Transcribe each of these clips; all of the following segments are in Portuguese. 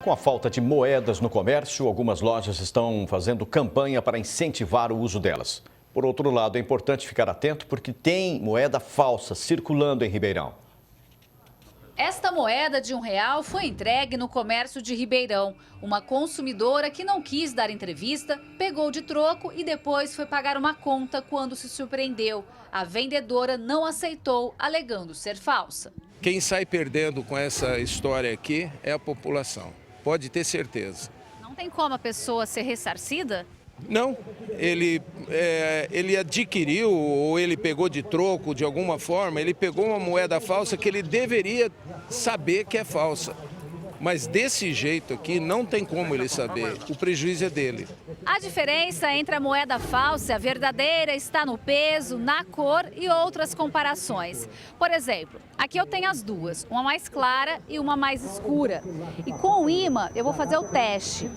Com a falta de moedas no comércio, algumas lojas estão fazendo campanha para incentivar o uso delas. Por outro lado, é importante ficar atento porque tem moeda falsa circulando em Ribeirão. Esta moeda de R$1 foi entregue no comércio de Ribeirão. Uma consumidora que não quis dar entrevista, pegou de troco e depois foi pagar uma conta quando se surpreendeu. A vendedora não aceitou, alegando ser falsa. Quem sai perdendo com essa história aqui é a população. Pode ter certeza. Não tem como a pessoa ser ressarcida? Não, ele adquiriu ou ele pegou de troco de alguma forma, ele pegou uma moeda falsa que ele deveria saber que é falsa. Mas desse jeito aqui não tem como ele saber, o prejuízo é dele. A diferença entre a moeda falsa e a verdadeira está no peso, na cor e outras comparações. Por exemplo, aqui eu tenho as duas, uma mais clara e uma mais escura. E com o imã eu vou fazer o teste.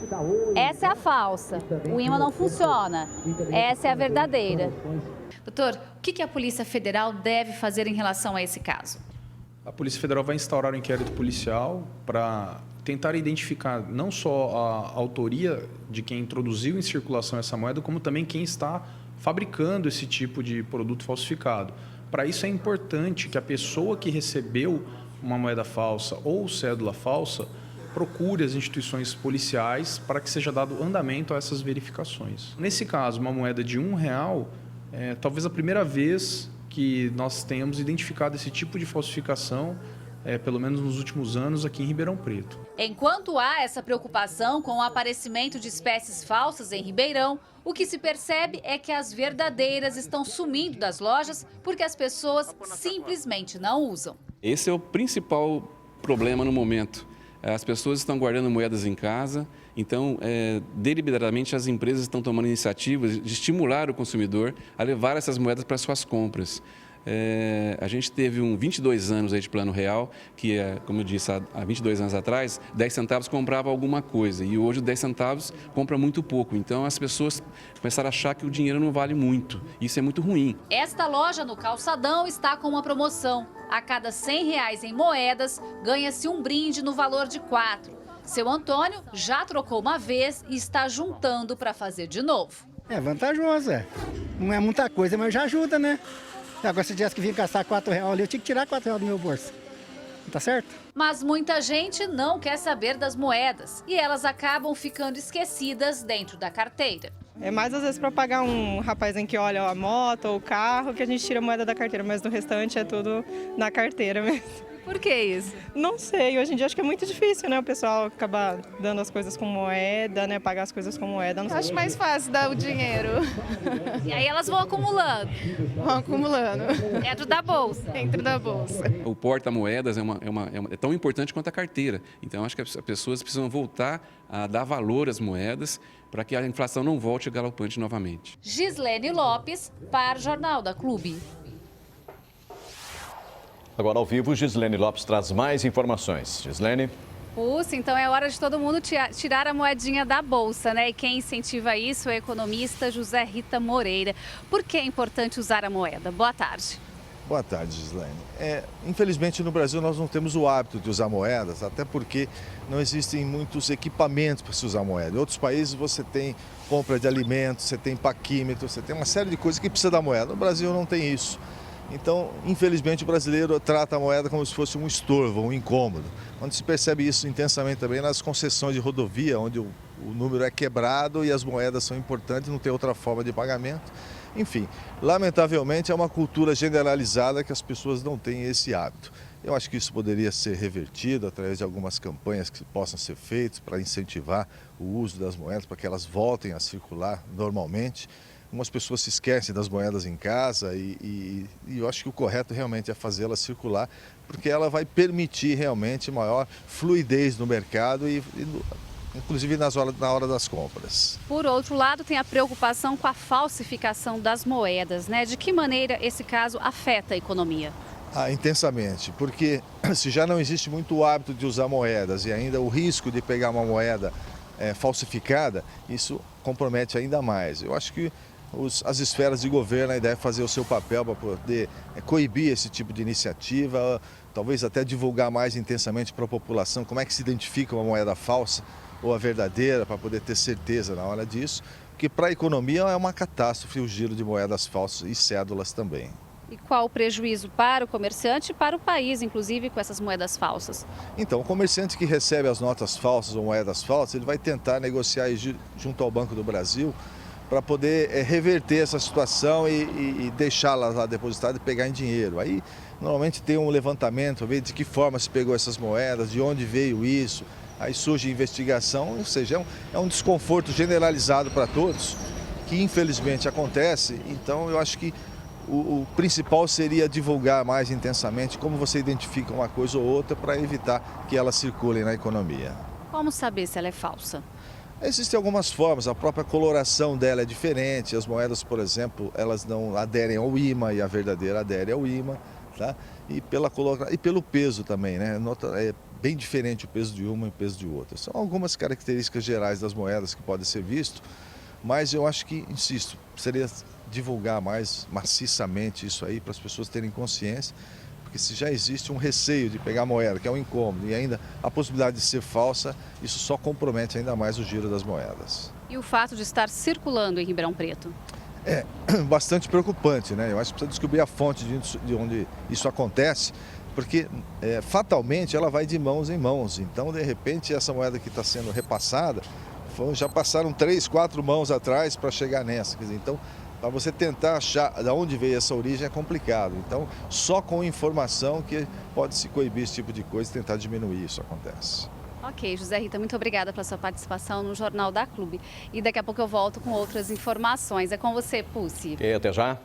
Essa é a falsa, o imã não funciona, essa é a verdadeira. Doutor, o que a Polícia Federal deve fazer em relação a esse caso? A Polícia Federal vai instaurar um inquérito policial para tentar identificar não só a autoria de quem introduziu em circulação essa moeda, como também quem está fabricando esse tipo de produto falsificado. Para isso é importante que a pessoa que recebeu uma moeda falsa ou cédula falsa procure as instituições policiais para que seja dado andamento a essas verificações. Nesse caso, uma moeda de R$1 é talvez a primeira vez que nós tenhamos identificado esse tipo de falsificação, pelo menos nos últimos anos, aqui em Ribeirão Preto. Enquanto há essa preocupação com o aparecimento de espécies falsas em Ribeirão, o que se percebe é que as verdadeiras estão sumindo das lojas porque as pessoas simplesmente não usam. Esse é o principal problema no momento. As pessoas estão guardando moedas em casa, então, deliberadamente, as empresas estão tomando iniciativas de estimular o consumidor a levar essas moedas para suas compras. A gente teve 22 anos aí de Plano Real, que, como eu disse, há 22 anos atrás, 10 centavos comprava alguma coisa e hoje 10 centavos compra muito pouco. Então, as pessoas começaram a achar que o dinheiro não vale muito. Isso é muito ruim. Esta loja no Calçadão está com uma promoção. A cada R$100 em moedas, ganha-se um brinde no valor de 4. Seu Antônio já trocou uma vez e está juntando para fazer de novo. É vantajoso, Não é muita coisa, mas já ajuda, né? Agora, se tivesse que vir gastar R$4 ali, eu tinha que tirar R$4 do meu bolso. Tá certo? Mas muita gente não quer saber das moedas e elas acabam ficando esquecidas dentro da carteira. É mais às vezes para pagar um rapazinho que olha a moto ou o carro que a gente tira a moeda da carteira, mas do restante é tudo na carteira mesmo. Por que isso? Não sei, hoje em dia acho que é muito difícil, né? O pessoal acabar dando as coisas com moeda, né? Pagar as coisas com moeda. Não sei. Acho mais fácil dar o dinheiro. E aí elas vão acumulando? Vão acumulando. Dentro da bolsa? Dentro da bolsa. O porta-moedas é tão importante quanto a carteira. Então, acho que as pessoas precisam voltar a dar valor às moedas para que a inflação não volte galopante novamente. Gislene Lopes, para o Jornal da Clube. Agora ao vivo, Gislene Lopes traz mais informações. Gislene. Pulse, então é hora de todo mundo tirar a moedinha da bolsa, né? E quem incentiva isso é o economista José Rita Moreira. Por que é importante usar a moeda? Boa tarde. Boa tarde, Gislene. Infelizmente no Brasil nós não temos o hábito de usar moedas, até porque não existem muitos equipamentos para se usar moeda. Em outros países você tem compra de alimentos, você tem paquímetro, você tem uma série de coisas que precisa da moeda. No Brasil não tem isso. Então, infelizmente, o brasileiro trata a moeda como se fosse um estorvo, um incômodo. Onde se percebe isso intensamente também nas concessões de rodovia, onde o número é quebrado e as moedas são importantes, não tem outra forma de pagamento. Enfim, lamentavelmente é uma cultura generalizada que as pessoas não têm esse hábito. Eu acho que isso poderia ser revertido através de algumas campanhas que possam ser feitas para incentivar o uso das moedas, para que elas voltem a circular normalmente. Algumas pessoas se esquecem das moedas em casa e eu acho que o correto realmente é fazê-la circular, porque ela vai permitir realmente maior fluidez no mercado inclusive na hora das compras. Por outro lado, tem a preocupação com a falsificação das moedas, né? De que maneira esse caso afeta a economia? Intensamente, porque se já não existe muito o hábito de usar moedas e ainda o risco de pegar uma moeda falsificada, isso compromete ainda mais. Eu acho que as esferas de governo devem fazer o seu papel para poder coibir esse tipo de iniciativa, talvez até divulgar mais intensamente para a população como é que se identifica uma moeda falsa ou a verdadeira, para poder ter certeza na hora disso, porque para a economia é uma catástrofe o giro de moedas falsas e cédulas também. E qual o prejuízo para o comerciante e para o país, inclusive, com essas moedas falsas? Então, o comerciante que recebe as notas falsas ou moedas falsas, ele vai tentar negociar junto ao Banco do Brasil para poder reverter essa situação e deixá-las lá depositadas e pegar em dinheiro. Aí, normalmente tem um levantamento, ver de que forma se pegou essas moedas, de onde veio isso, aí surge investigação, ou seja, é um desconforto generalizado para todos, que infelizmente acontece. Então, eu acho que o principal seria divulgar mais intensamente como você identifica uma coisa ou outra para evitar que elas circulem na economia. Como saber se ela é falsa? Existem algumas formas, a própria coloração dela é diferente, as moedas, por exemplo, elas não aderem ao ímã e a verdadeira adere ao ímã, tá? E pelo peso também, né? É bem diferente o peso de uma e o peso de outra. São algumas características gerais das moedas que podem ser visto, mas eu acho que, insisto, seria divulgar mais maciçamente isso aí para as pessoas terem consciência, porque se já existe um receio de pegar moeda, que é um incômodo, e ainda a possibilidade de ser falsa, isso só compromete ainda mais o giro das moedas. E o fato de estar circulando em Ribeirão Preto? É bastante preocupante, né? Eu acho que precisa descobrir a fonte de onde isso acontece, porque fatalmente ela vai de mãos em mãos. Então, de repente, essa moeda que está sendo repassada, já passaram 3, 4 mãos atrás para chegar nessa. Quer dizer, então, para você tentar achar de onde veio essa origem é complicado. Então, só com informação que pode se coibir esse tipo de coisa e tentar diminuir isso acontece. Ok, José Rita, muito obrigada pela sua participação no Jornal da Clube. E daqui a pouco eu volto com outras informações. É com você, Pulse. E até já.